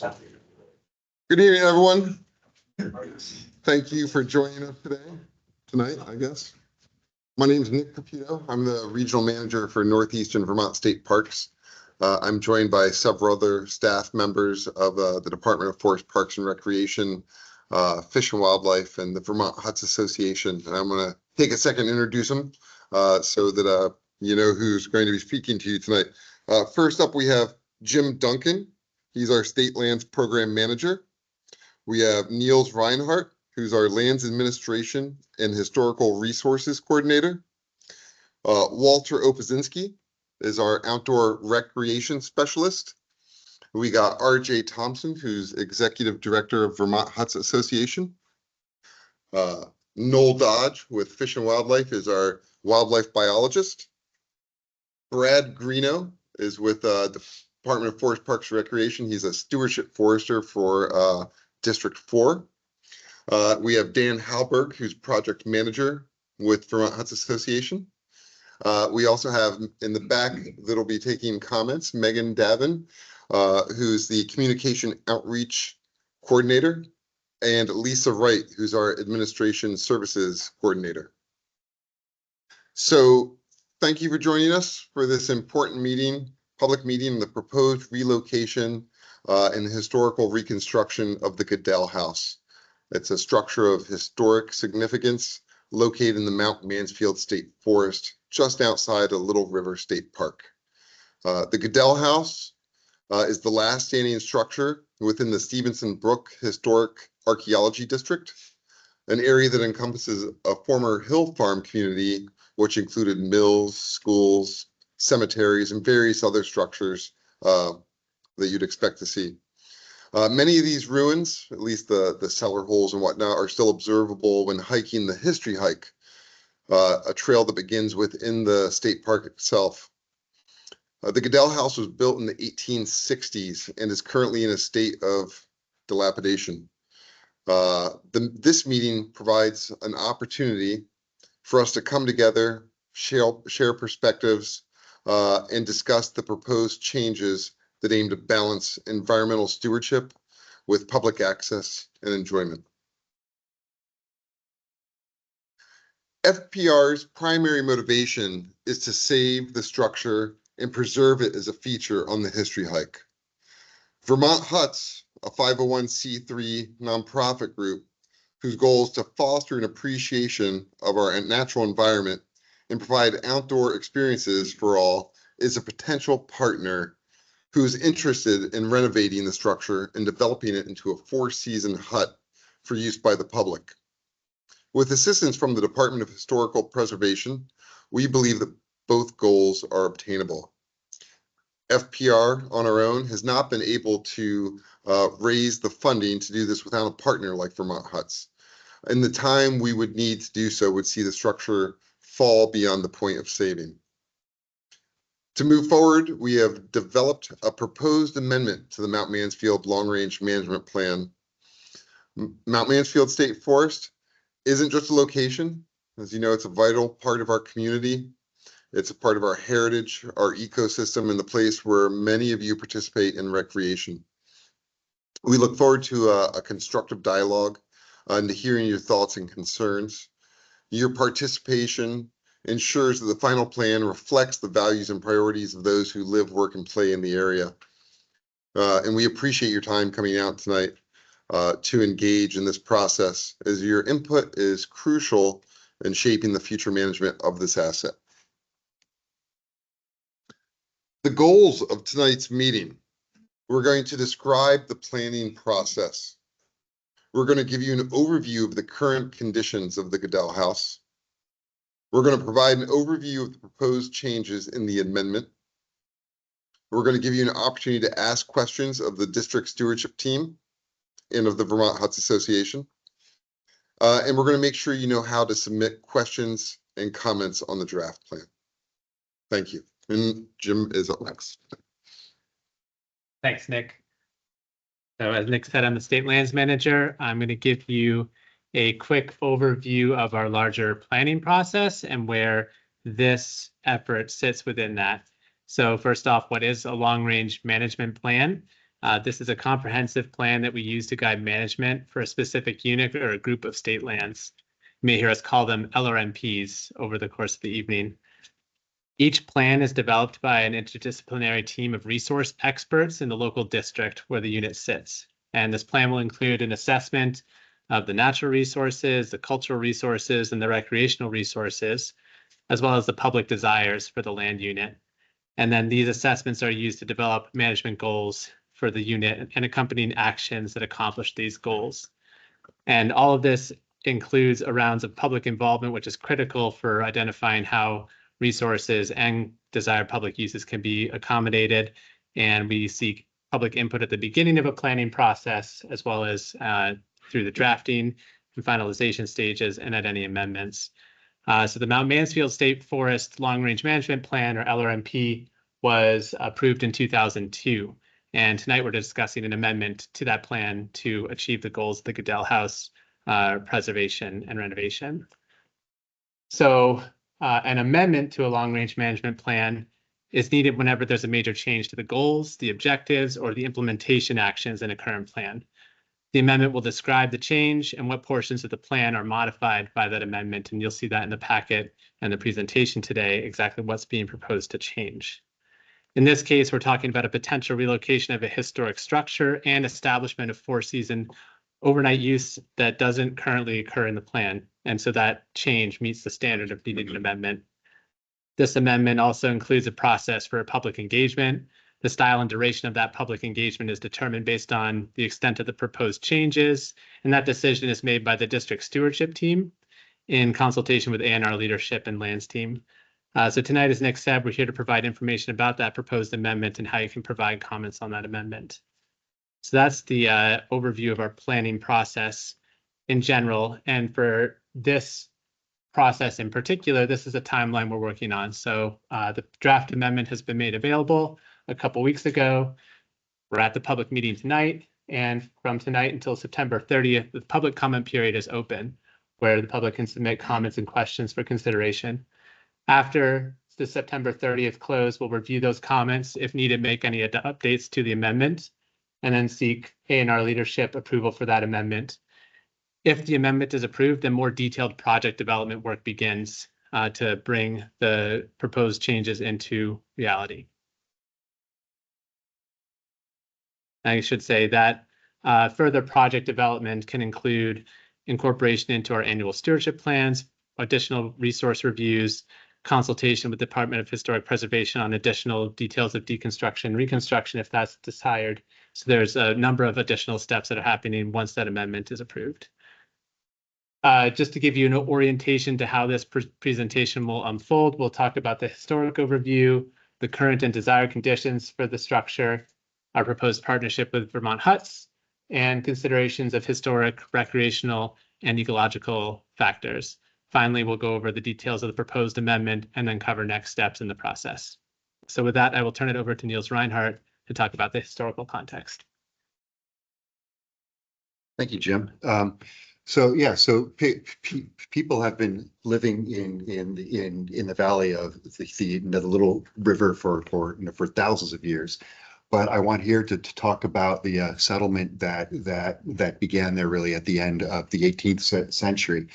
Good evening, everyone. Thank you for joining us tonight, I guess. My name is Nick Caputo. I'm the regional manager for Northeastern Vermont State Parks. I'm joined by several other staff members of the Department of Forest Parks and Recreation, Fish and Wildlife, and the Vermont Huts Association. And I'm going to take a second to introduce them so that you know who's going to be speaking to you tonight. First up, we have Jim Duncan. He's our State Lands Program Manager. We have Niels Reinhardt, who's our Lands Administration and Historical Resources Coordinator. Walter Opazinski is our Outdoor Recreation Specialist. We got R.J. Thompson, who's Executive Director of Vermont Huts Association. Noel Dodge with Fish and Wildlife is our Wildlife Biologist. Brad Greeno is with the Department of Forest Parks and Recreation. He's a Stewardship Forester for District 4. We have Dan Halberg, who's Project Manager with Vermont Huts Association. We also have in the back that'll be taking comments, Megan Davin, who's the Communication Outreach Coordinator, and Lisa Wright, who's our Administration Services Coordinator. So thank you for joining us for this important meeting, public meeting, the proposed relocation and historical reconstruction of the Goodell House. It's a structure of historic significance located in the Mount Mansfield State Forest, just outside of Little River State Park. The Goodell House is the last standing structure within the Stevenson Brook Historic Archaeology District, an area that encompasses a former hill farm community, which included mills, schools, cemeteries, and various other structures that you'd expect to see. Many of these ruins, at least the cellar holes and whatnot, are still observable when hiking the History Hike, a trail that begins within the state park itself. The Goodell House was built in the 1860s and is currently in a state of dilapidation. This meeting provides an opportunity for us to come together, share perspectives, and discuss the proposed changes that aim to balance environmental stewardship with public access and enjoyment. FPR's primary motivation is to save the structure and preserve it as a feature on the History Hike. Vermont Huts, a 501c3 nonprofit group whose goal is to foster an appreciation of our natural environment and provide outdoor experiences for all, is a potential partner who's interested in renovating the structure and developing it into a 4-season hut for use by the public. With assistance from the Department of Historical Preservation, we believe that both goals are obtainable. FPR on our own has not been able to raise the funding to do this without a partner like Vermont Huts. And the time we would need to do so would see the structure fall beyond the point of saving. To move forward, we have developed a proposed amendment to the Mount Mansfield Long Range Management Plan. Mount Mansfield State Forest isn't just a location. As you know, it's a vital part of our community. It's a part of our heritage, our ecosystem, and the place where many of you participate in recreation. We look forward to a constructive dialogue and to hearing your thoughts and concerns. Your participation ensures that the final plan reflects the values and priorities of those who live, work, and play in the area. And we appreciate your time coming out tonight to engage in this process, as your input is crucial in shaping the future management of this asset. The goals of tonight's meeting: we're going to describe the planning process. We're going to give you an overview of the current conditions of the Goodell House. We're going to provide an overview of the proposed changes in the amendment. We're going to give you an opportunity to ask questions of the district stewardship team and of the Vermont Huts Association. And we're going to make sure you know how to submit questions and comments on the draft plan. Thank you. And Jim is up next. Thanks, Nick. So as Nick said, I'm the State Lands Manager. I'm going to give you a quick overview of our larger planning process and where this effort sits within that. So first off, what is a long-range management plan? This is a comprehensive plan that we use to guide management for a specific unit or a group of state lands. You may hear us call them LRMPs over the course of the evening. Each plan is developed by an interdisciplinary team of resource experts in the local district where the unit sits. And this plan will include an assessment of the natural resources, the cultural resources, and the recreational resources, as well as the public desires for the land unit. And then these assessments are used to develop management goals for the unit and accompanying actions that accomplish these goals. And all of this includes rounds of public involvement, which is critical for identifying how resources and desired public uses can be accommodated. And we seek public input at the beginning of a planning process, as well as through the drafting and finalization stages and at any amendments. So the Mount Mansfield State Forest Long Range Management Plan, or LRMP, was approved in 2002. And tonight we're discussing an amendment to that plan to achieve the goals of the Goodell House preservation and renovation. So an amendment to a long-range management plan is needed whenever there's a major change to the goals, the objectives, or the implementation actions in a current plan. The amendment will describe the change and what portions of the plan are modified by that amendment, and you'll see that in the packet and the presentation today, exactly what's being proposed to change. In this case, we're talking about a potential relocation of a historic structure and establishment of four-season overnight use that doesn't currently occur in the plan. And so that change meets the standard of needing an amendment. This amendment also includes a process for a public engagement. The style and duration of that public engagement is determined based on the extent of the proposed changes, and that decision is made by the district stewardship team in consultation with A&R leadership and lands team. So tonight, as Nick said, we're here to provide information about that proposed amendment and how you can provide comments on that amendment. So that's the overview of our planning process in general. And for this process in particular, this is a timeline we're working on. So the draft amendment has been made available a couple weeks ago. We're at the public meeting tonight. And from tonight until September 30th, the public comment period is open, where the public can submit comments and questions for consideration. After the September 30th close, we'll review those comments. If needed, make any updates to the amendment, and then seek A&R leadership approval for that amendment. If the amendment is approved, then more detailed project development work begins to bring the proposed changes into reality. I should say that further project development can include incorporation into our annual stewardship plans, additional resource reviews, consultation with the Department of Historic Preservation on additional details of deconstruction, reconstruction, if that's desired. So there's a number of additional steps that are happening once that amendment is approved. Just to give you an orientation to how this presentation will unfold, we'll talk about the historic overview, the current and desired conditions for the structure, our proposed partnership with Vermont Huts, and considerations of historic, recreational, and ecological factors. Finally, we'll go over the details of the proposed amendment and then cover next steps in the process. So with that, I will turn it over to Niels Reinhardt to talk about the historical context. Thank you, Jim. People have been living in the valley of the little river for thousands of years. But I want here to talk about the settlement that began there really at the end of the 18th century.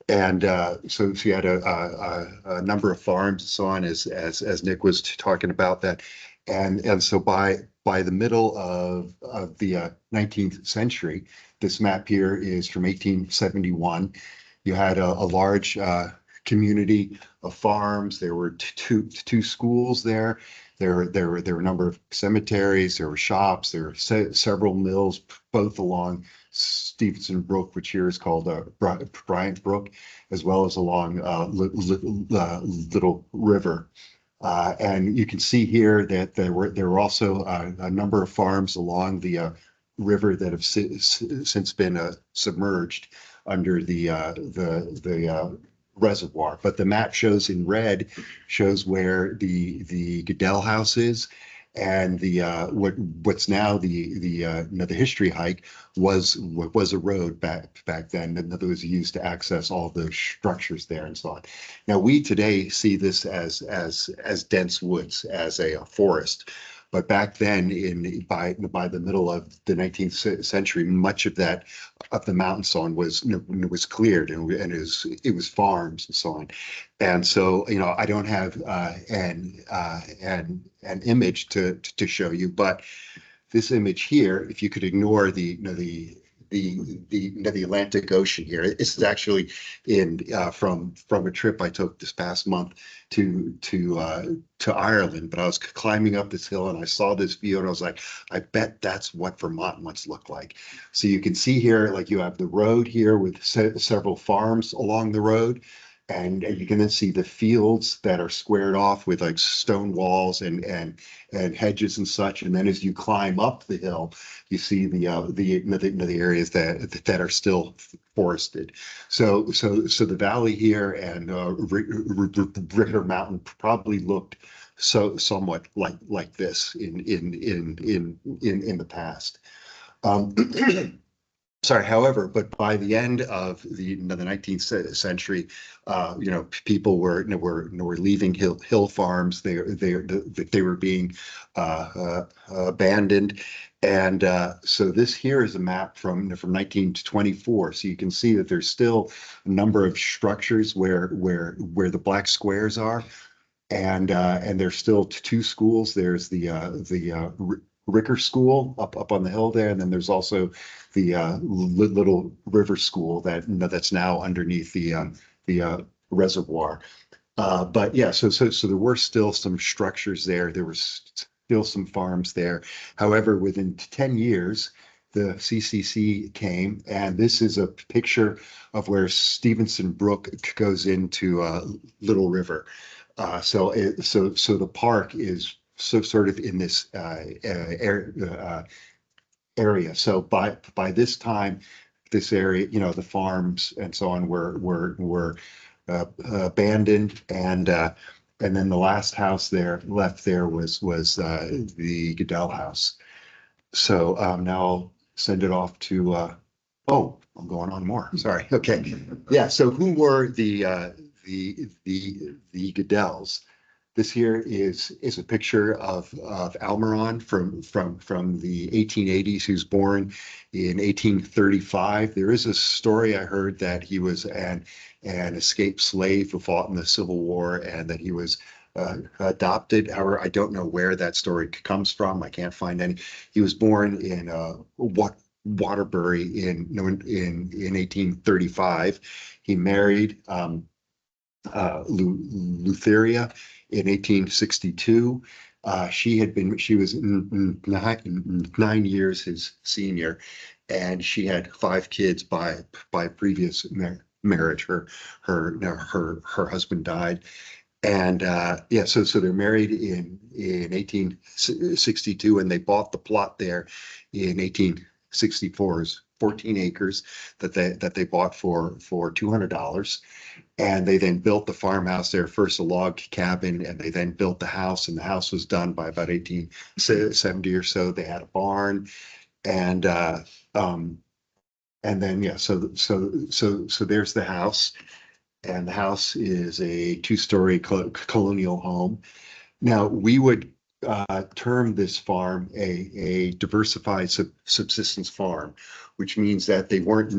And so you had a number of farms and so on, as Nick was talking about that. And so by the middle of the 19th century, this map here is from 1871. You had a large community of farms. There were two schools there. There were a number of cemeteries. There were shops. There were several mills, both along Stevenson Brook, which here is called Bryant Brook, as well as along Little River. And you can see here that there were also a number of farms along the river that have since been submerged under the reservoir. But the map shows in red shows where the Goodell House is, and the what's now the history hike was a road back then, and that was used to access all the structures there and so on. Now we today see this as dense woods, as a forest, But back then, by the middle of the 19th century, much of the mountain so on was cleared, and it was farms and so on. And so, I don't have an image to show you, but this image here, if you could ignore the Atlantic Ocean here. This is actually from a trip I took this past month to Ireland. But I was climbing up this hill and I saw this view and I was like, I bet that's what Vermont once looked like. So you can see here, like you have the road here with several farms along the road. And you can then see the fields that are squared off with like stone walls and hedges and such. And then as you climb up the hill, you see the areas that are still forested. So the valley here and Ricker Mountain probably looked somewhat like this in the past. Sorry, however, but by the end of the 19th century, people were leaving hill farms. They were being abandoned, and so this here is a map from 1924. So you can see that there's still a number of structures where the black squares are, and there's still two schools. There's the Ricker School up on the hill there, and then there's also the Little River School that's now underneath the reservoir. But yeah, so there were still some structures there. There were still some farms there. However, within 10 years, the CCC came, and this is a picture of where Stevenson Brook goes into Little River. So the park is sort of in this area. So by this time, this area, the farms and so on were abandoned, and then the last house left there was the Goodell House. So now I'll send it off to. Oh, I'm going on more. Sorry. Okay. Yeah. So who were the Goodells? This here is a picture of Almiron from the 1880s, who's born in 1835. There is a story I heard that he was an escaped slave who fought in the Civil War and that he was adopted. However, I don't know where that story comes from. I can't find any. He was born in Waterbury in 1835. He married Lutheria in 1862. She was 9 years his senior, and she had 5 kids by previous marriage. Her husband died, and yeah, so they're married in 1862, and they bought the plot there in 1864. 14 acres that they bought for $200. And they then built the farmhouse there, first a log cabin, and they then built the house, and the house was done by about 1870 or so. They had a barn, and then yeah, so there's the house, and the house is a 2-story colonial home. Now we would term this farm a diversified subsistence farm, which means that they weren't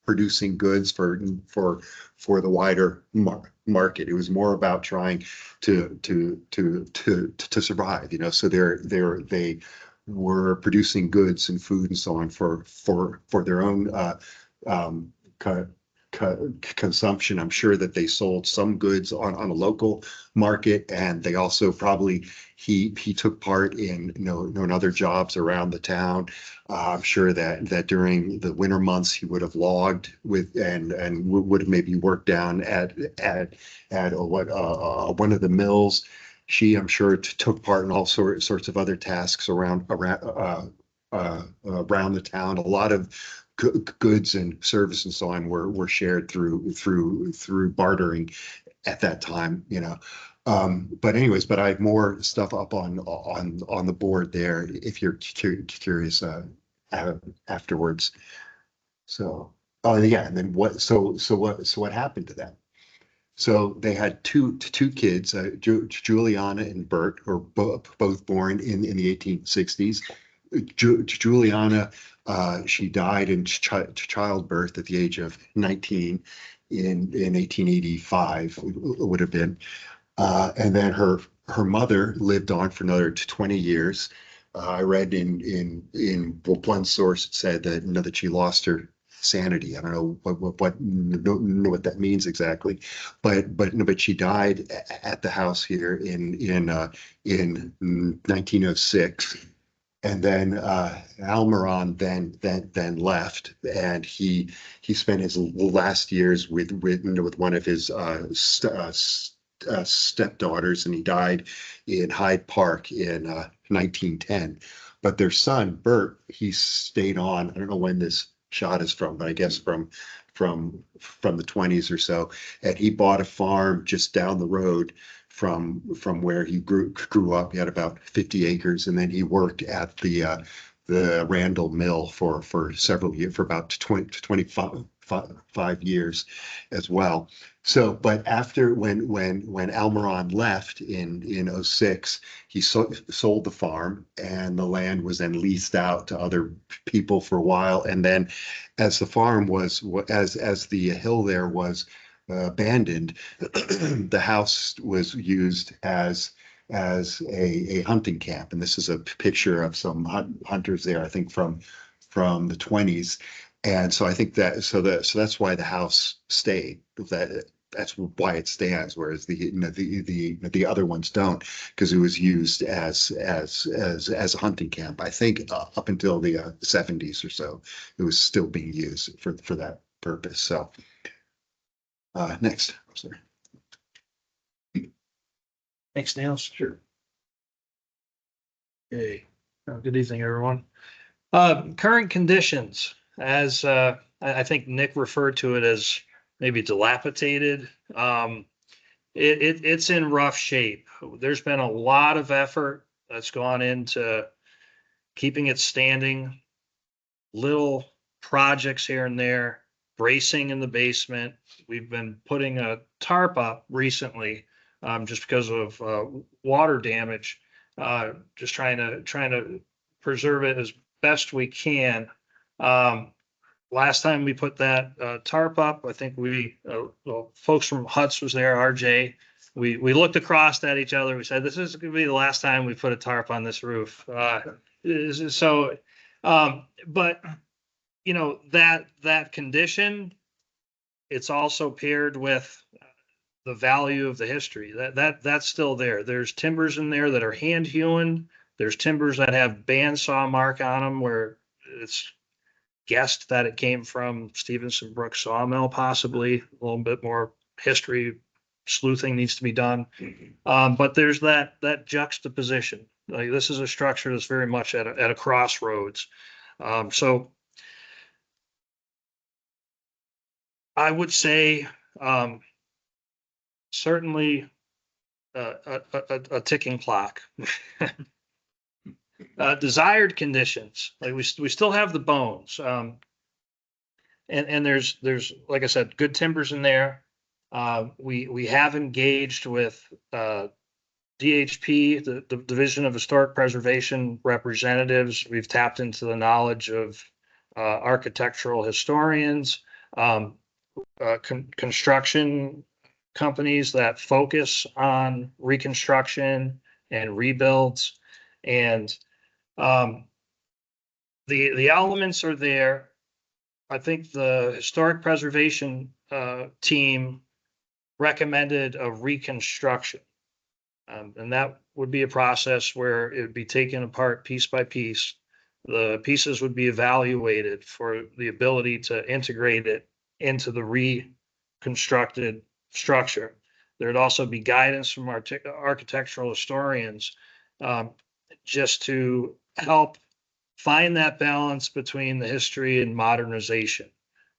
producing goods for the wider market. It was more about trying to survive, so they were producing goods and food and so on for their own consumption. I'm sure that they sold some goods on a local market, and they also probably he took part in other jobs around the town. I'm sure that during the winter months he would have logged with and would have maybe worked down at one of the mills. I'm sure took part in all sorts of other tasks around the town. A lot of goods and service and so on were shared through bartering at that time, but anyways, but I have more stuff up on the board there if you're curious afterwards. So yeah, and then what happened to them? So they had two kids, Juliana and Bert, were both born in the 1860s. Juliana, she died in childbirth at the age of 19 in 1885, would have been. And then her mother lived on for another 20 years. I read in one source it said that that she lost her sanity. I don't know what that means exactly, but she died at the house here in 1906. And then Almiron then left, and he spent his last years with one of his stepdaughters, and he died in Hyde Park in 1910. But their son Bert, he stayed on. I don't know when this shot is from, but I guess from the 20s or so, and he bought a farm just down the road from where he grew up. He had about 50 acres, and then he worked at the Randall Mill for several years, for about 25 years as well. So, but after when Almiron left in 06, he sold the farm, and the land was then leased out to other people for a while. And then as the farm as the hill there was abandoned, the house was used as a hunting camp. And this is a picture of some hunters there, I think from the 20s. And so I think so that's why the house stayed. That's why it stands, whereas the other ones don't, because it was used as a hunting camp. I think up until the 70s or so, it was still being used for that purpose. So next, sorry. Thanks, Neil. Sure. Okay. Good evening, everyone. Current conditions, as I think Nick referred to it as maybe dilapidated. It's in rough shape. There's been a lot of effort that's gone into keeping it standing, little projects here and there, bracing in the basement. We've been putting a tarp up recently, just because of water damage, just trying to preserve it as best we can. Last time we put that tarp up, I think folks from Huts was there, RJ. We looked across at each other. We said, this is going to be the last time we put a tarp on this roof. But that condition, it's also paired with the value of the history that's still there. There's timbers in there that are hand hewn. There's timbers that have bandsaw mark on them where it's guessed that it came from Stevenson Brook sawmill, possibly. A little bit more history sleuthing needs to be done. But there's that juxtaposition. Like, this is a structure that's very much at a crossroads. So I would say certainly a ticking clock. Desired conditions, like we still have the bones, and there's like I said, good timbers in there. We have engaged with DHP, the Division of Historic Preservation representatives. We've tapped into the knowledge of architectural historians, construction companies that focus on reconstruction and rebuilds, and the elements are there. I think the historic preservation team recommended a reconstruction, and that would be a process where it would be taken apart piece by piece. The pieces would be evaluated for the ability to integrate it into the reconstructed structure. There'd also be guidance from architectural historians, just to help find that balance between the history and modernization.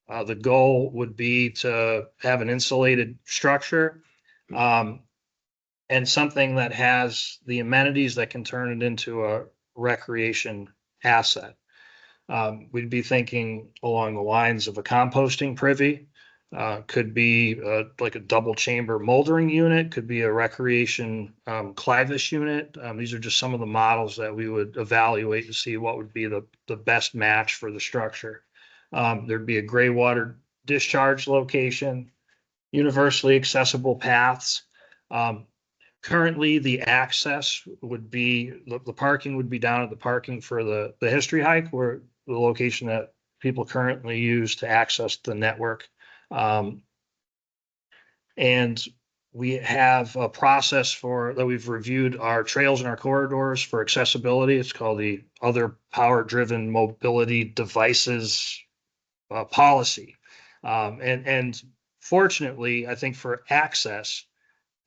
The goal would be to have an insulated structure, and something that has the amenities that can turn it into a recreation asset. We'd be thinking along the lines of a composting privy, Could be like a double chamber moldering unit, could be a recreation Clivus unit. These are just some of the models that we would evaluate to see what would be the best match for the structure. There'd be a gray water discharge location, universally accessible paths. Currently, the access would be, the parking would be down at the parking for the history hike, where the location that people currently use to access the network. And we have a process for that we've reviewed our trails and our corridors for accessibility. It's called the Other Power-Driven Mobility Devices policy. And fortunately, I think for access,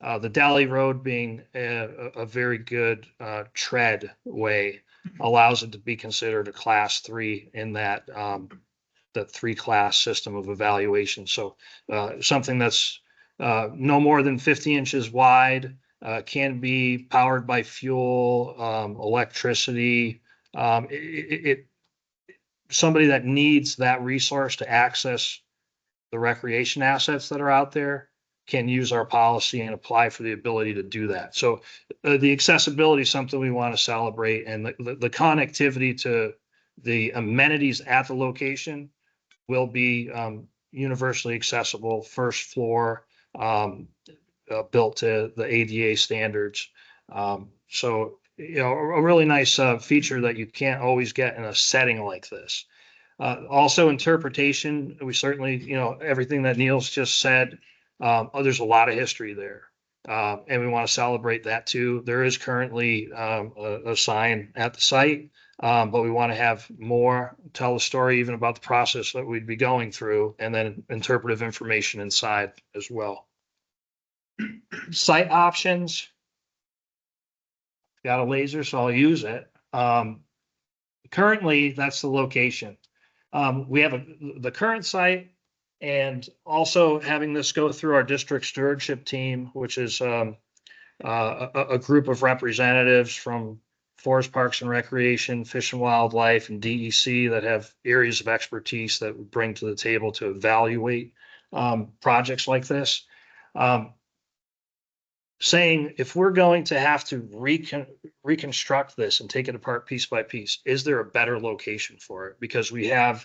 the Dally Road being a very good tread way allows it to be considered a class 3 in that the 3-class system of evaluation. So something that's no more than 50 inches wide, can be powered by fuel, electricity. Somebody that needs that resource to access the recreation assets that are out there can use our policy and apply for the ability to do that. So the accessibility is something we want to celebrate, and the connectivity to the amenities at the location will be universally accessible, first floor, built to the ADA standards. So, you know, a really nice feature that you can't always get in a setting like this. Also interpretation, we certainly, you know, everything that Neil's just said, there's a lot of history there. And we want to celebrate that too. There is currently a sign at the site, but we want to have more, tell the story even about the process that we'd be going through, and then interpretive information inside as well. Site options. Got a laser, so I'll use it. Currently, that's the location. We have the current site, and also having this go through our district stewardship team, which is a group of representatives from Forest Parks and Recreation, Fish and Wildlife, and DEC that have areas of expertise that we bring to the table to evaluate projects like this. Saying if we're going to have to reconstruct this and take it apart piece by piece, is there a better location for it? Because we have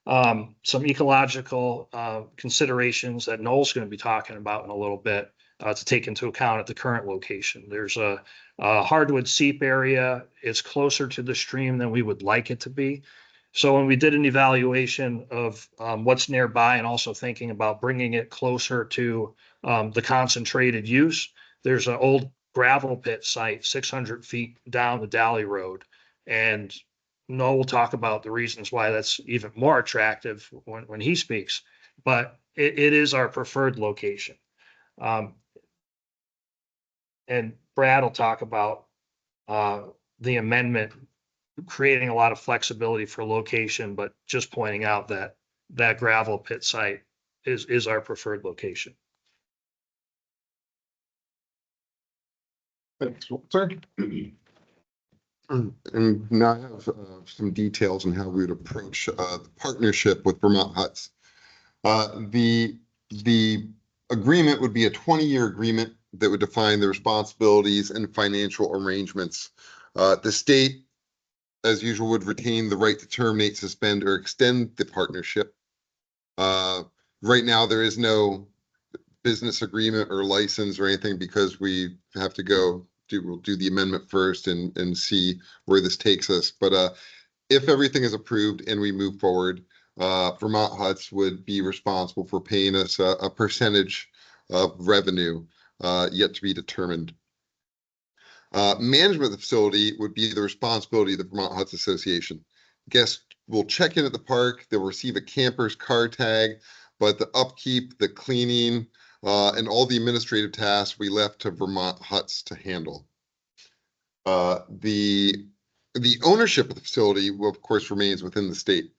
some ecological considerations that Noel's going to be talking about in a little bit to take into account at the current location. There's a hardwood seep area. It's closer to the stream than we would like it to be. So when we did an evaluation of what's nearby, and also thinking about bringing it closer to the concentrated use, there's an old gravel pit site 600 feet down the Dally Road. And Noel will talk about the reasons why that's even more attractive when he speaks, but it is our preferred location. And Brad will talk about the amendment creating a lot of flexibility for location, but just pointing out that that gravel pit site is our preferred location. Thanks, Walter. And now I have some details on how we would approach the partnership with Vermont Huts. The agreement would be a 20-year agreement that would define the responsibilities and financial arrangements. The state, as usual, would retain the right to terminate, suspend, or extend the partnership. Right now, there is no business agreement or license or anything because we have to we'll do the amendment first and see where this takes us. But if everything is approved and we move forward, Vermont Huts would be responsible for paying us a percentage of revenue yet to be determined. Management of the facility would be the responsibility of the Vermont Huts Association. Guests will check in at the park, they'll receive a camper's car tag, but the upkeep, the cleaning, and all the administrative tasks we left to Vermont Huts to handle. The ownership of the facility will, of course, remains with the state.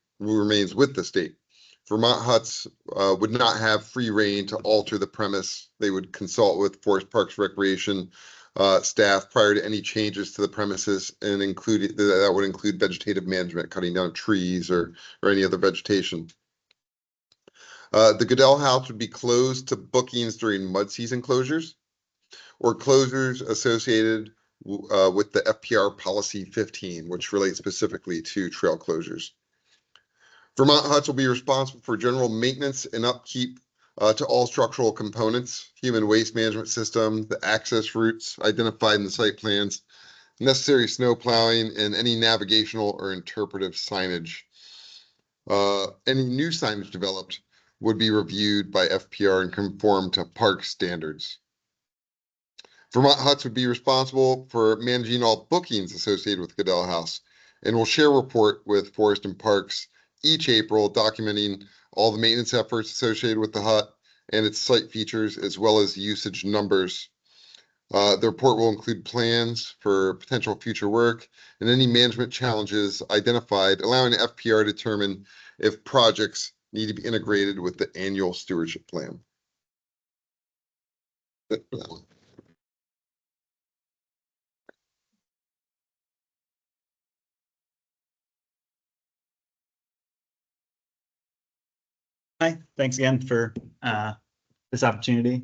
Vermont Huts would not have free reign to alter the premise. They would consult with Forest Parks Recreation staff prior to any changes to the premises, and that would include vegetative management, cutting down trees or any other vegetation. The Goodell House would be closed to bookings during mud season closures or closures associated with the FPR Policy 15, which relates specifically to trail closures. Vermont Huts will be responsible for general maintenance and upkeep to all structural components, human waste management system, the access routes identified in the site plans, necessary snow plowing, and any navigational or interpretive signage. Any new signage developed would be reviewed by FPR and conform to park standards. Vermont Huts would be responsible for managing all bookings associated with Goodell House and will share a report with Forest and Parks each April documenting all the maintenance efforts associated with the hut and its site features as well as usage numbers. The report will include plans for potential future work and any management challenges identified, allowing FPR to determine if projects need to be integrated with the annual stewardship plan. Hi, thanks again for this opportunity.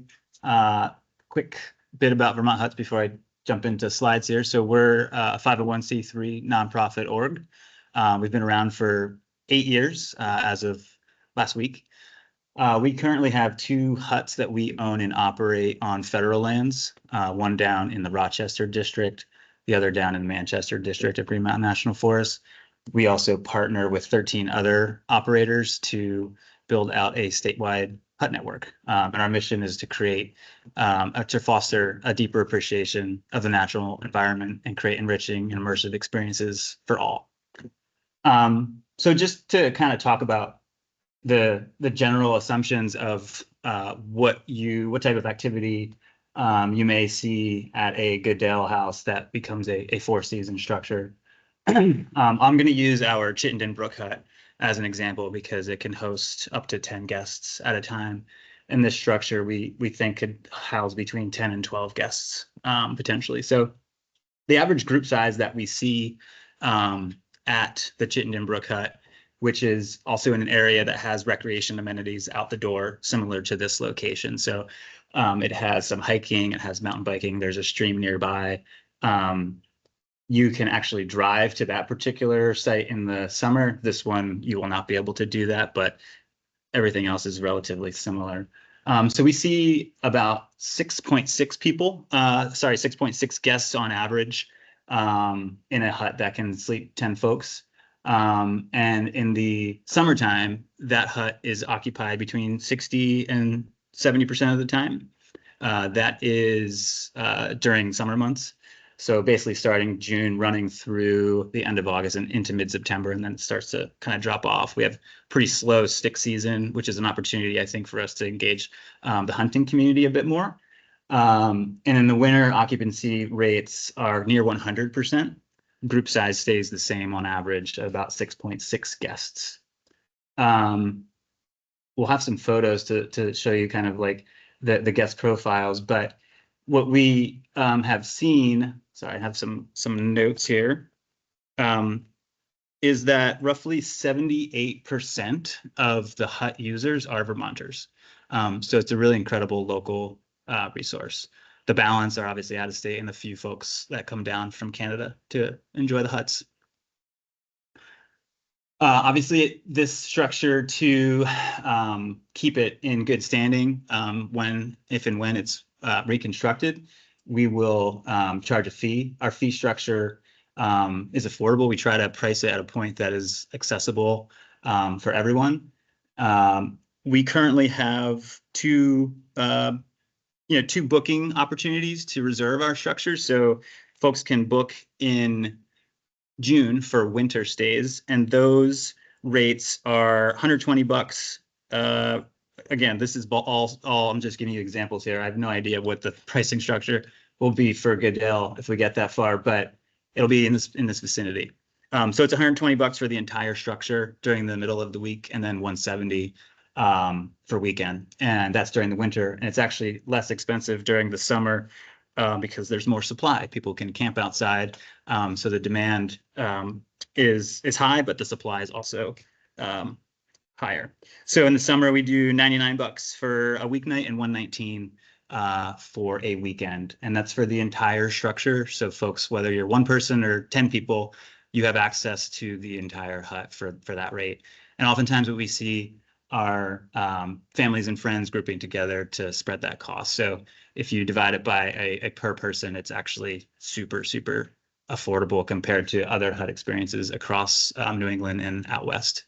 Quick bit about Vermont Huts before I jump into slides here. So we're a 501c3 nonprofit org. We've been around for 8 years as of last week. We currently have 2 huts that we own and operate on federal lands, one down in the Rochester district, the other down in the Manchester district of Green Mountain National Forest. We also partner with 13 other operators to build out a statewide hut network. And our mission is to create, to foster a deeper appreciation of the natural environment and create enriching and immersive experiences for all. So just to kind of talk about the general assumptions of what type of activity you may see at a Goodell House that becomes a 4-season structure. I'm going to use our Chittenden Brook Hut as an example because it can host up to 10 guests at a time. And this structure we think could house between 10 and 12 guests potentially. So the average group size that we see at the Chittenden Brook Hut, which is also in an area that has recreation amenities out the door, similar to this location. So it has some hiking, it has mountain biking, there's a stream nearby. You can actually drive to that particular site in the summer. This one, you will not be able to do that, but everything else is relatively similar. So we see about 6.6 people, 6.6 guests on average in a hut that can sleep 10 folks. And in the summertime, that hut is occupied between 60 and 70% of the time. That is during summer months. So basically starting June, running through the end of August and into mid-September, and then it starts to kind of drop off. We have pretty slow stick season, which is an opportunity, I think, for us to engage the hunting community a bit more. And in the winter, occupancy rates are near 100%. Group size stays the same on average, about 6.6 guests. We'll have some photos to show you kind of like the guest profiles, but what we have seen, sorry, I have some notes here, is that roughly 78% of the hut users are Vermonters. So it's a really incredible local resource. The balance are obviously out of state and the few folks that come down from Canada to enjoy the huts. Obviously, this structure to keep it in good standing if and when it's reconstructed, we will charge a fee. Our fee structure is affordable. We try to price it at a point that is accessible for everyone. We currently have two booking opportunities to reserve our structure. So folks can book in June for winter stays, and those rates are $120. Again, this is all I'm just giving you examples here. I have no idea what the pricing structure will be for Goodell if we get that far, but it'll be in this vicinity. So it's $120 for the entire structure during the middle of the week, and then $170 for weekend, and that's during the winter. And it's actually less expensive during the summer because there's more supply. People can camp outside, so the demand is high, but the supply is also higher. So in the summer, we do $99 for a weeknight and $119 for a weekend. And that's for the entire structure. So folks, whether you're one person or 10 people, you have access to the entire hut for that rate. And oftentimes what we see are families and friends grouping together to spread that cost. So if you divide it by a per person, it's actually super, super affordable compared to other hut experiences across New England and out west.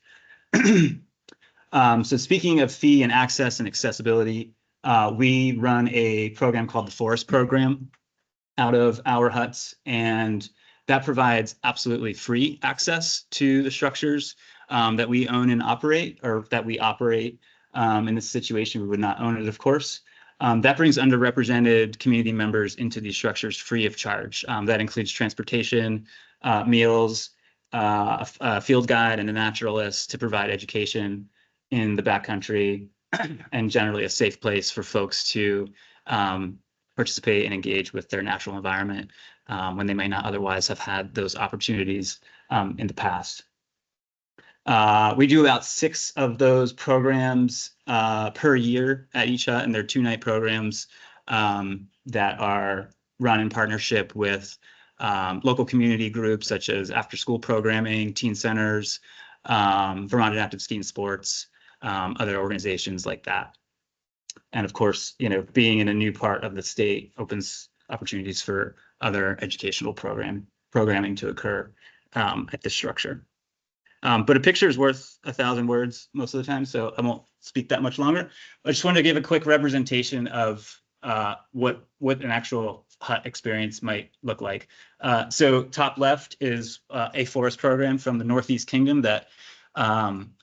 So speaking of fee and access and accessibility, we run a program called the Forest Program out of our huts, and that provides absolutely free access to the structures that we own and operate, or that we operate. In this situation, we would not own it, of course. That brings underrepresented community members into these structures free of charge. That includes transportation, meals, a field guide, and a naturalist to provide education in the backcountry, and generally a safe place for folks to participate and engage with their natural environment when they may not otherwise have had those opportunities in the past. We do about 6 of those programs per year at each hut, and they're 2-night programs that are run in partnership with local community groups such as after-school programming, teen centers, Vermont Adaptive Ski and Sports, other organizations like that. And of course, being in a new part of the state opens opportunities for other educational programming to occur at this structure. But a picture is worth 1,000 words most of the time, so I won't speak that much longer. I just wanted to give a quick representation of what an actual hut experience might look like. So top left is a forest program from the Northeast Kingdom that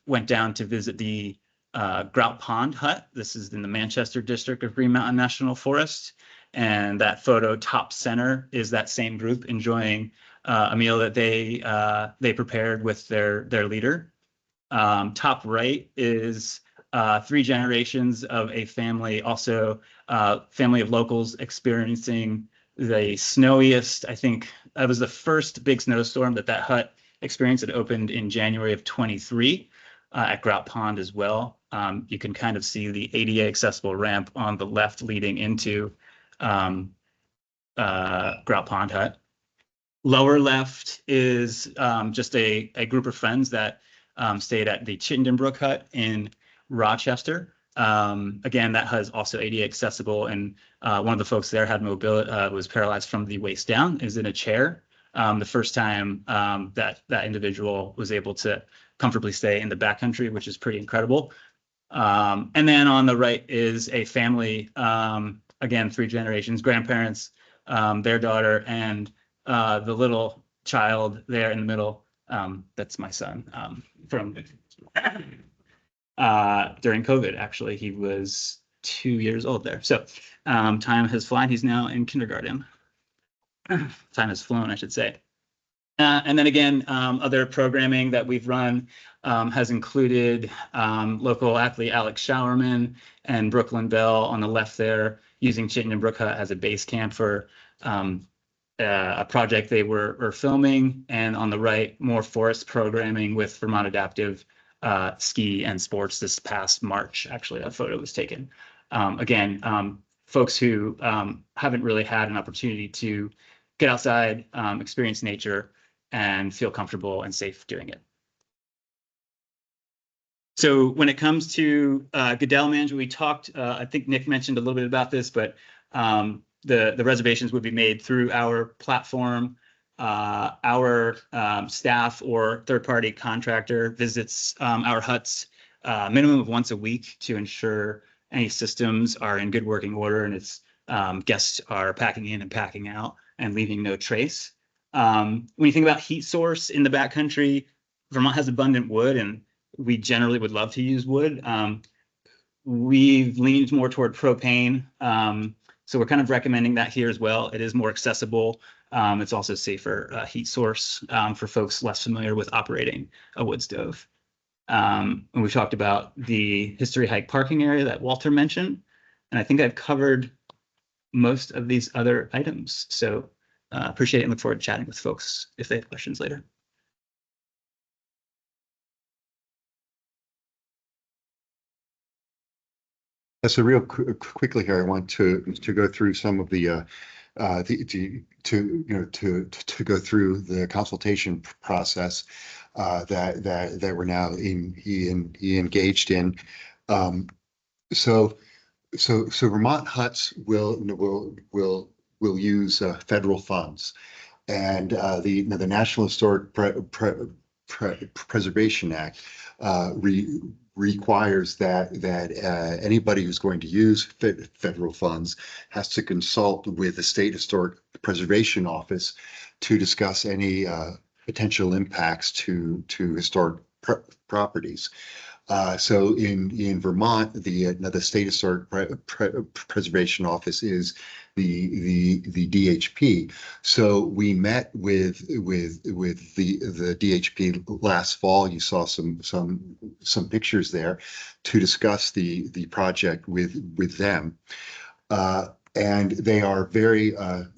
went down to visit the Grout Pond hut. This is in the Manchester district of Green Mountain National Forest. And that photo top center is that same group enjoying a meal that they prepared with their leader. Top right is 3 generations of a family, also family of locals experiencing the snowiest, I think that was the first big snowstorm that hut experienced. It opened in January of 23 at Grout Pond as well. You can kind of see the ADA accessible ramp on the left leading into Grout Pond hut. Lower left is just a group of friends that stayed at the Chittenden Brook hut in Rochester. Again, that hut is also ADA accessible, and one of the folks there had mobility, was paralyzed from the waist down, is in a chair. The first time that individual was able to comfortably stay in the backcountry, which is pretty incredible. And then on the right is a family, again, 3 generations, grandparents, their daughter, and the little child there in the middle. That's my son from during COVID, actually. He was 2 years old there. So time has flown. He's now in kindergarten. Time has flown, I should say. And then again, other programming that we've run has included local athlete Alex Showerman and Brooklyn Bell on the left there, using Chittenden Brook Hut as a base camp for a project they were filming. And on the right, more forest programming with Vermont Adaptive Ski and Sports this past March. Actually, that photo was taken. Again, folks who haven't really had an opportunity to get outside, experience nature, and feel comfortable and safe doing it. So when it comes to Goodell management, we talked, I think Nick mentioned a little bit about this, but the reservations would be made through our platform. Our staff or third-party contractor visits our huts minimum of once a week to ensure any systems are in good working order and its guests are packing in and packing out and leaving no trace. When you think about heat source in the backcountry, Vermont has abundant wood, and we generally would love to use wood. We've leaned more toward propane, so we're kind of recommending that here as well. It is more accessible. It's also safer heat source for folks less familiar with operating a wood stove. And we've talked about the History Hike parking area that Walter mentioned, and I think I've covered most of these other items. So appreciate it and look forward to chatting with folks if they have questions later. So real quickly here, I want to go through some of the to go through the consultation process that we're now engaged in. So Vermont Huts will use federal funds, and the National Historic Preservation Act requires that anybody who's going to use federal funds has to consult with the State Historic Preservation Office to discuss any potential impacts to historic properties. So in Vermont, the State Historic Preservation Office is the DHP. So we met with the DHP last fall. You saw some pictures there to discuss the project with them. And they are very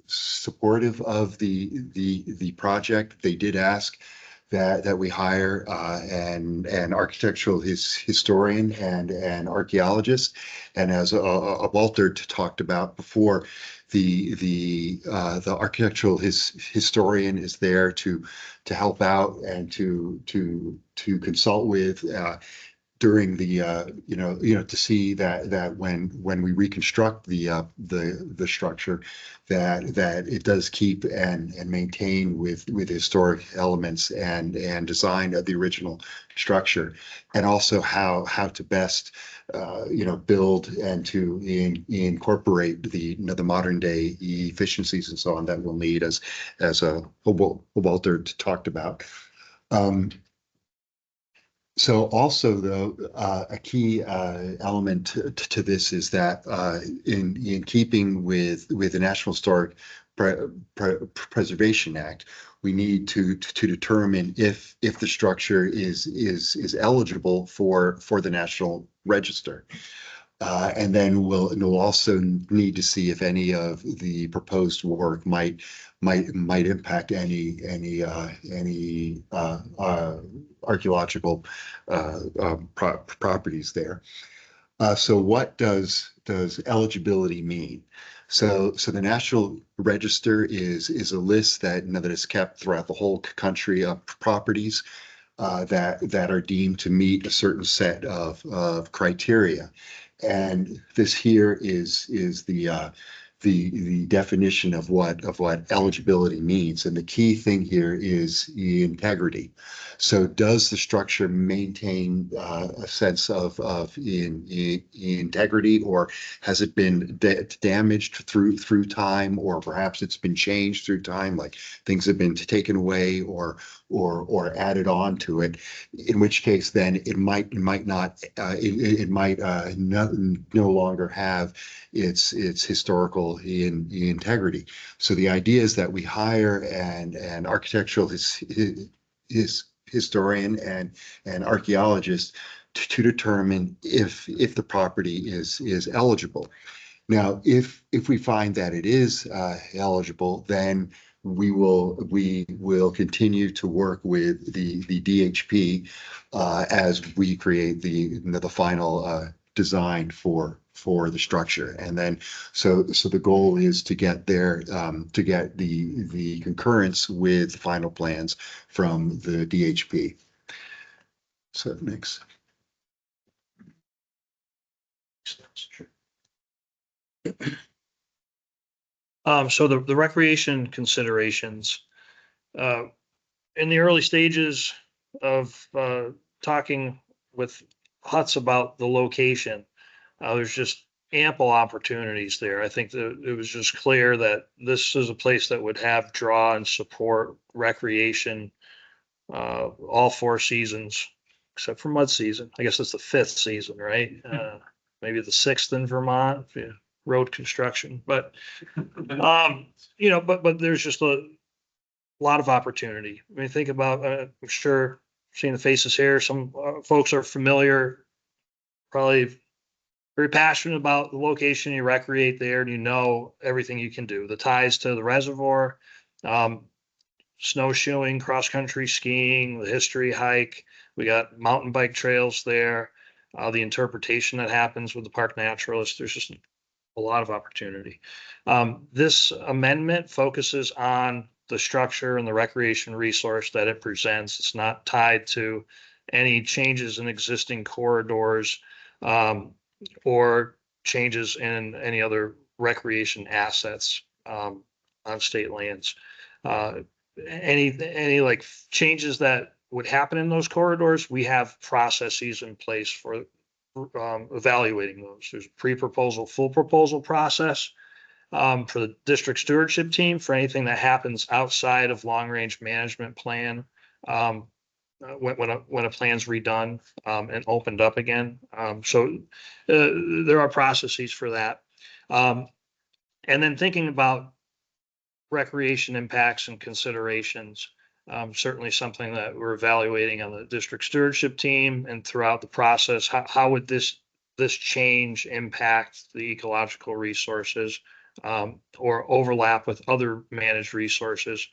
supportive of the project. They did ask that we hire an architectural historian and an archaeologist. And as Walter talked about before, the architectural historian is there to help out and to consult with during the to see that when we reconstruct the structure that it does keep and maintain with historic elements and design of the original structure, and also how to best build and to incorporate the modern day efficiencies and so on that we'll need as Walter talked about. So also, though, a key element to this is that in keeping with the National Historic Preservation Act, we need to determine if the structure is eligible for the National Register. And then we'll also need to see if any of the proposed work might impact any archaeological properties there. So what does eligibility mean? So the National Register is a list that is kept throughout the whole country of properties that are deemed to meet a certain set of criteria. And this here is the definition of what eligibility means. And the key thing here is the integrity. So does the structure maintain a sense of integrity, or has it been damaged through time, or perhaps it's been changed through time, like things have been taken away or added on to it, in which case then it might no longer have its historical integrity. So the idea is that we hire an architectural historian and archaeologist to determine if the property is eligible. Now, if we find that it is eligible, then we will continue to work with the DHP as we create the final design for the structure. And then so the goal is to get there to get the concurrence with the final plans from the DHP. So next. So the recreation considerations, in the early stages of talking with Huts about the location, there's just ample opportunities there. I think that it was just clear that this is a place that would have draw and support recreation all 4 seasons, except for mud season. I guess it's the 5th season, right? Maybe the 6th in Vermont, road construction, but but there's just a lot of opportunity. I mean, think about, I'm sure seeing the faces here, some folks are familiar, probably very passionate about the location. You recreate there and everything you can do. The ties to the reservoir, snowshoeing, cross-country skiing, the history hike. We got mountain bike trails there. the interpretation that happens with the park naturalist. There's just a lot of opportunity. This amendment focuses on the structure and the recreation resource that it presents. It's not tied to any changes in existing corridors or changes in any other recreation assets on state lands. Any like changes that would happen in those corridors, we have processes in place for evaluating those. There's a pre-proposal, full proposal process for the district stewardship team for anything that happens outside of long-range management plan. When a plan's redone and opened up again. So there are processes for that. And then thinking about recreation impacts and considerations, certainly something that we're evaluating on the district stewardship team and throughout the process. How would this change impact the ecological resources or overlap with other managed resources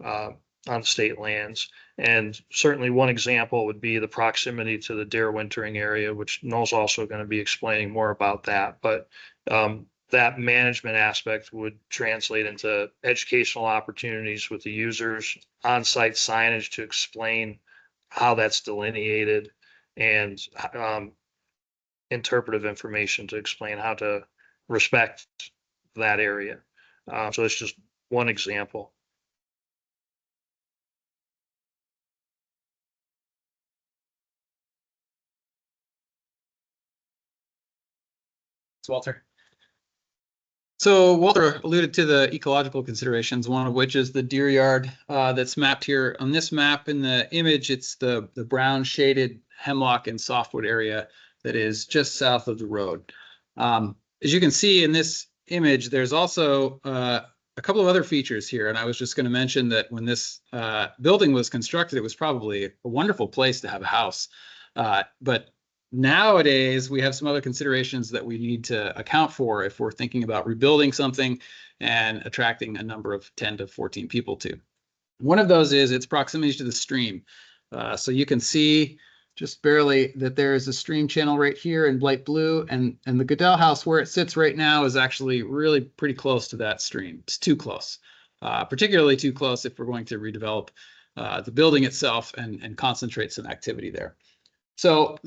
on state lands? And certainly one example would be the proximity to the deer wintering area, which Noel's also going to be explaining more about that. But that management aspect would translate into educational opportunities with the users, on-site signage to explain how that's delineated, and interpretive information to explain how to respect that area. So it's just one example. It's Walter. So Walter alluded to the ecological considerations, one of which is the deer yard that's mapped here. On this map in the image, it's the brown shaded hemlock and softwood area that is just south of the road. As you can see in this image, there's also a couple of other features here. And I was just going to mention that when this building was constructed, it was probably a wonderful place to have a house. But nowadays, we have some other considerations that we need to account for if we're thinking about rebuilding something and attracting a number of 10 to 14 people to. One of those is its proximity to the stream. So you can see just barely that there is a stream channel right here in light blue, and the Goodell House where it sits right now is actually really pretty close to that stream. It's too close, particularly too close if we're going to redevelop the building itself and concentrate some activity there. So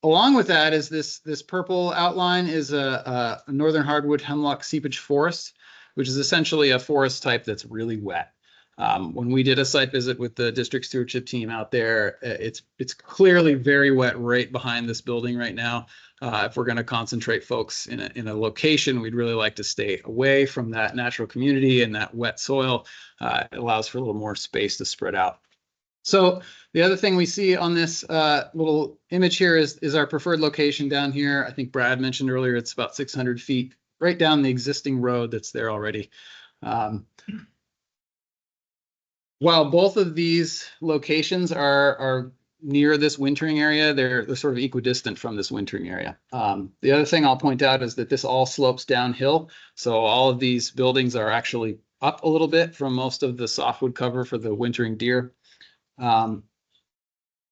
along with that is this purple outline is a northern hardwood hemlock seepage forest, which is essentially a forest type that's really wet. When we did a site visit with the district stewardship team out there, it's clearly very wet right behind this building right now. If we're going to concentrate folks in a location, we'd really like to stay away from that natural community and that wet soil. It allows for a little more space to spread out. So the other thing we see on this little image here is our preferred location down here. I think Brad mentioned earlier, it's about 600 feet right down the existing road that's there already. While both of these locations are near this wintering area, they're sort of equidistant from this wintering area. The other thing I'll point out is that this all slopes downhill. So all of these buildings are actually up a little bit from most of the softwood cover for the wintering deer. And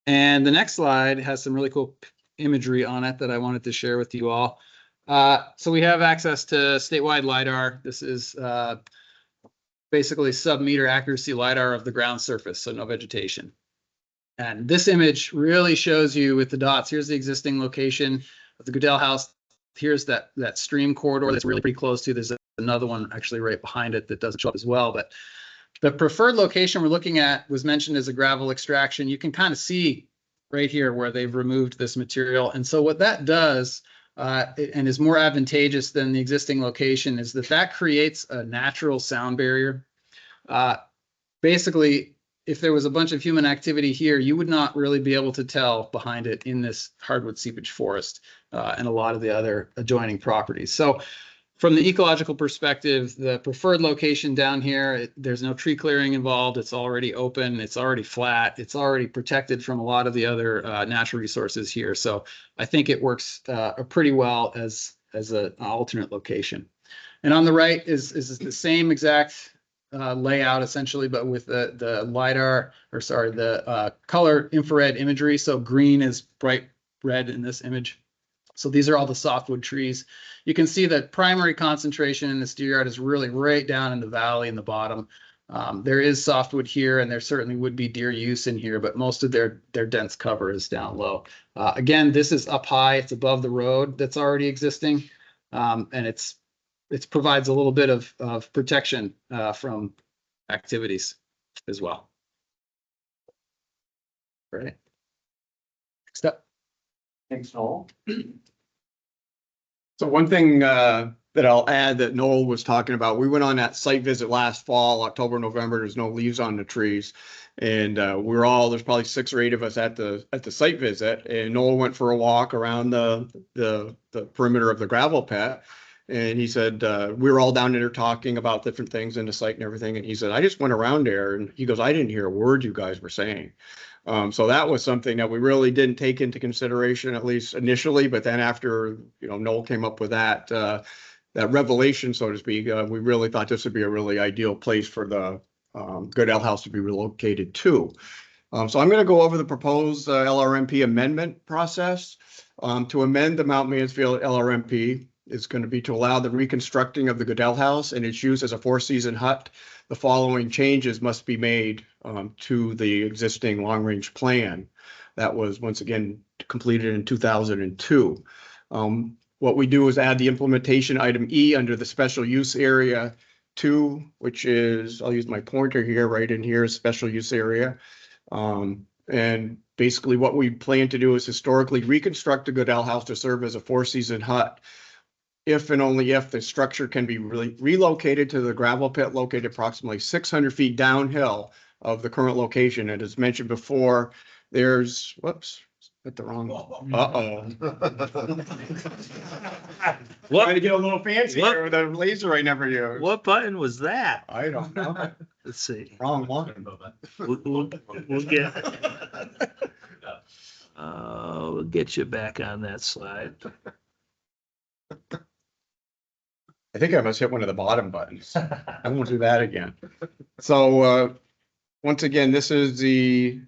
the next slide has some really cool imagery on it that I wanted to share with you all. So we have access to statewide LiDAR. This is basically sub-meter accuracy LiDAR of the ground surface, so no vegetation. And this image really shows you with the dots, here's the existing location of the Goodell House. Here's that stream corridor that's really pretty close to. There's another one actually right behind it that doesn't show up as well, but the preferred location we're looking at was mentioned as a gravel extraction. You can kind of see right here where they've removed this material. And so what that does, and is more advantageous than the existing location, is that creates a natural sound barrier. Basically, if there was a bunch of human activity here, you would not really be able to tell behind it in this hardwood seepage forest and a lot of the other adjoining properties. So from the ecological perspective, the preferred location down here, there's no tree clearing involved. It's already open. It's already flat. It's already protected from a lot of the other natural resources here. So I think it works pretty well as an alternate location. And on the right is the same exact layout essentially, but with the LiDAR, or sorry, the color infrared imagery. So green is bright red in this image. So these are all the softwood trees. You can see that primary concentration in this deer yard is really right down in the valley in the bottom. There is softwood here, and there certainly would be deer use in here, but most of their dense cover is down low. Again, this is up high. It's above the road that's already existing, and it provides a little bit of protection from activities as well. Right. Next up. Thanks, Noel. So one thing that I'll add that Noel was talking about, we went on that site visit last fall, October, November. There's no leaves on the trees. And there's probably 6 or 8 of us at the site visit. And Noel went for a walk around the perimeter of the gravel pit. And he said, we were all down there talking about different things in the site and everything. And he said, I just went around there, and he goes, I didn't hear a word you guys were saying. So that was something that we really didn't take into consideration, at least initially. But then after, Noel came up with that revelation, so to speak, we really thought this would be a really ideal place for the Goodell House to be relocated to. So I'm going to go over the proposed LRMP amendment process. To amend the Mount Mansfield LRMP is going to be to allow the reconstructing of the Goodell House and its use as a 4-season hut. The following changes must be made to the existing long-range plan that was once again completed in 2002. What we do is add the implementation item E under the special use area 2, which is, I'll use my pointer here, right in here, special use area. And basically what we plan to do is historically reconstruct the Goodell House to serve as a 4-season hut, if and only if the structure can be relocated to the gravel pit located approximately 600 feet downhill of the current location. And as mentioned before, there's, whoops, hit the wrong. Trying to get a little fancy here with a laser I never used. What button was that? I don't know. Let's see. Wrong one. We'll get you back on that slide. I think I must hit one of the bottom buttons. I won't do that again. So once again, this is the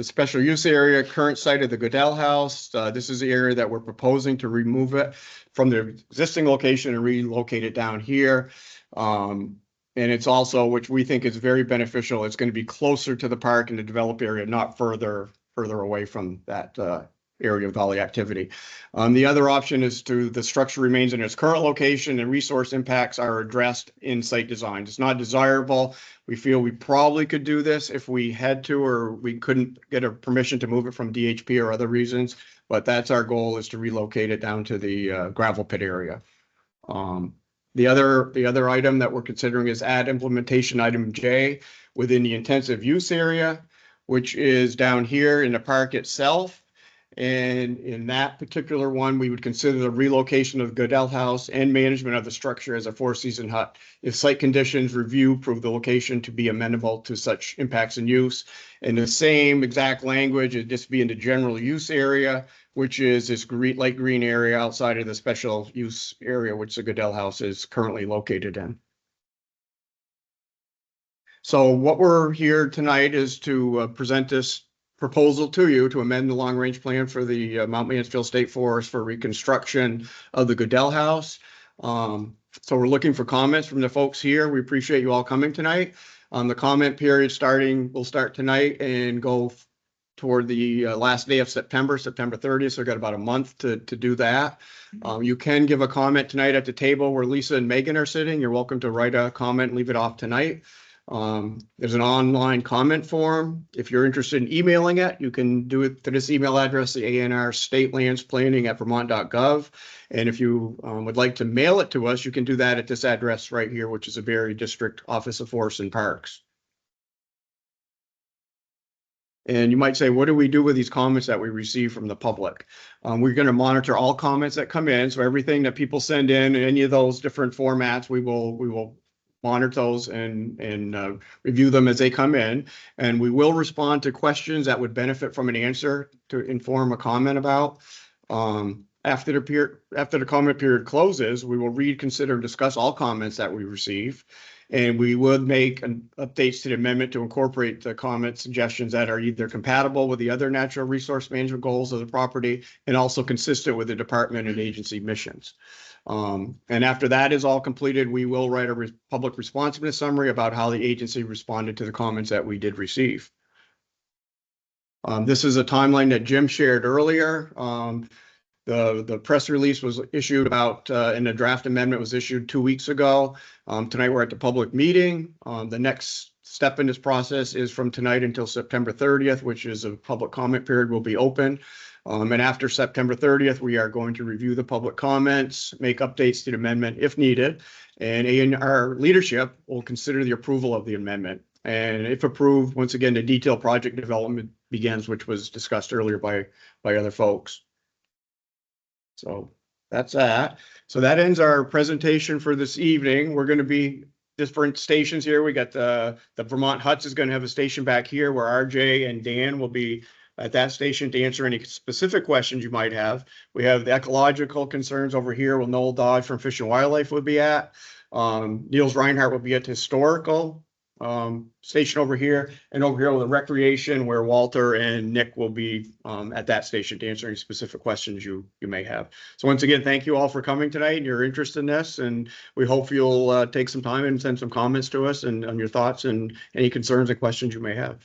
special use area, current site of the Goodell House. This is the area that we're proposing to remove it from the existing location and relocate it down here. And it's also, which we think is very beneficial, it's going to be closer to the park and the developed area, not further away from that area of all the activity. The other option is the structure remains in its current location and resource impacts are addressed in site design. It's not desirable. We feel we probably could do this if we had to, or we couldn't get a permission to move it from DHP or other reasons, but that's our goal, is to relocate it down to the gravel pit area. The other item that we're considering is add implementation item J within the intensive use area, which is down here in the park itself. And in that particular one, we would consider the relocation of the Goodell House and management of the structure as a 4-season hut if site conditions review prove the location to be amenable to such impacts and use. And the same exact language would just be in the general use area, which is this light green area outside of the special use area, which the Goodell House is currently located in. So what we're here tonight is to present this proposal to you to amend the long-range plan for the Mount Mansfield State Forest for reconstruction of the Goodell House. So we're looking for comments from the folks here. We appreciate you all coming tonight. The comment period will start tonight and go toward the last day of September 30th. So we've got about a month to do that. You can give a comment tonight at the table where Lisa and Megan are sitting. You're welcome to write a comment and leave it off tonight. There's an online comment form. If you're interested in emailing it, you can do it to this email address, the ANR statelandsplanning@vermont.gov. And if you would like to mail it to us, you can do that at this address right here, which is the Berry District Office of Forests and Parks. And you might say, what do we do with these comments that we receive from the public? We're going to monitor all comments that come in. So everything that people send in any of those different formats, we will monitor those and review them as they come in. And we will respond to questions that would benefit from an answer to inform a comment about. After the comment period closes, we will read, consider, and discuss all comments that we receive. And we would make updates to the amendment to incorporate the comment suggestions that are either compatible with the other natural resource management goals of the property and also consistent with the department and agency missions. And after that is all completed, we will write a public responsiveness summary about how the agency responded to the comments that we did receive. This is a timeline that Jim shared earlier. The press release was issued about, and the draft amendment was issued 2 weeks ago. Tonight we're at the public meeting. The next step in this process is from tonight until September 30th, which is a public comment period will be open. And after September 30th, we are going to review the public comments, make updates to the amendment if needed. And our leadership will consider the approval of the amendment. And if approved, once again, the detailed project development begins, which was discussed earlier by other folks. So that's that. So that ends our presentation for this evening. We're going to be different stations here. We got the Vermont Huts is going to have a station back here where RJ and Dan will be at that station to answer any specific questions you might have. We have the ecological concerns over here where Noel Dodge from Fish and Wildlife would be at. Niels Reinhardt will be at the historical station over here, and over here with the recreation where Walter and Nick will be at that station to answer any specific questions you may have. So once again, thank you all for coming tonight and your interest in this, and we hope you'll take some time and send some comments to us and on your thoughts and any concerns and questions you may have.